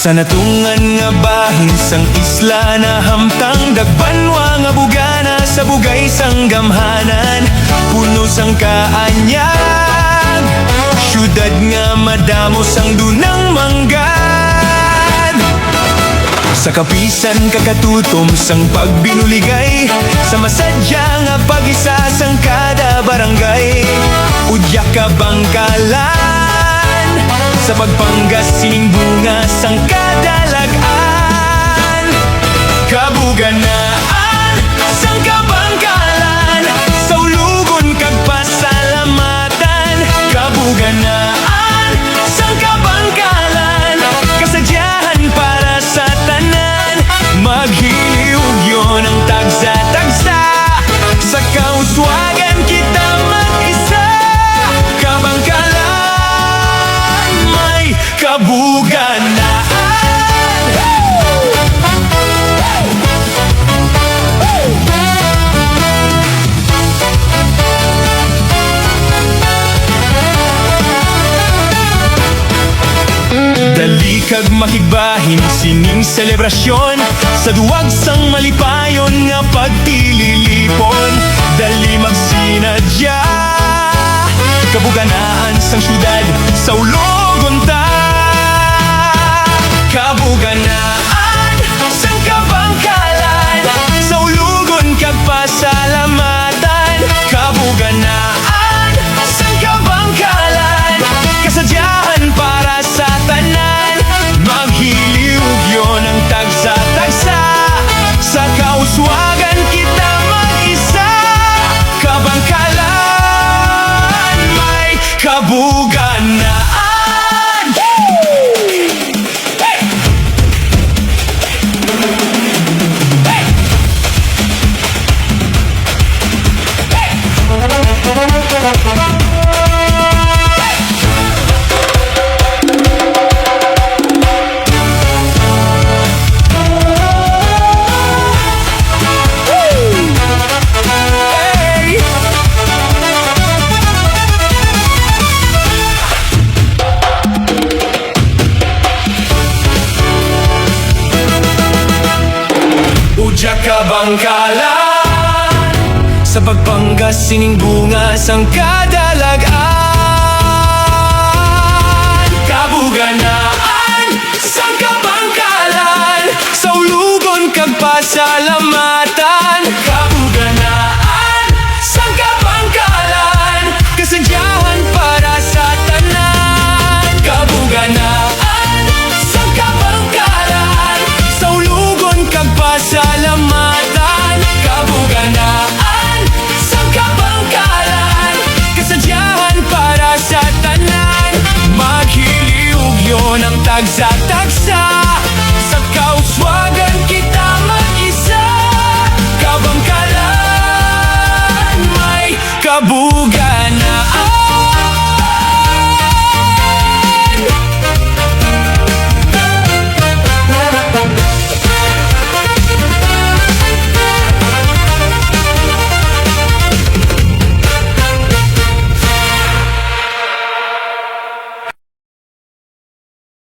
Sa natungan nga bahin sang isla na hamtang dagbanwa nga bugana sa bugay sang gamhanan. Puno sang kaanyag, syudad nga madamo sang dunang manggad. Sa kapisan kakatutom sang pagbinuligay, sa masadya nga pag-isa sang kada barangay. Udya ka bangkalan, sa pagpanggas sining bunga sang kadalagan. Kabuganaan sang kabangkalan, sa ulugon kag pasalamatan. Kabuganaan sang kabangkalan, kasadyahan para sa tanan. Maghiliw yun ang tagsa-tagsa, sa kauswagan kita mag-isa. Kabangkalan, may kabuganaan. Dali kag makigbahin sining selebrasyon, sa duwag sang malipayon nga pagtililipon. Dali magsinadya, kabuganaan sang syudad sa ulogon ta. Kabuganaan sang kabangkalan, sa ulugon kag pasalamatan. Kabuganaan sang kabangkalan, kasadyahan para sa tanan. Maghiliw yun ang tagsa-tagsa, sa kauswagan kita mag-isa. Kabangkalan, may kabuganaan. Udya ka bangkalan, sa pagpanggas sining bunga sang kadalagan. Kabuganaan sang kabangkalan, sa ulugon kag pasalamatan. Kabuganaan sang kabangkalan, kasadyahan para sa tanan. Kabuganaan sang kabangkalan, sa ulugon kag pasalamatan. Kabuganaan sang kabangkalan, kasadyahan para sa tanan. Maghiliw yun ang tagsa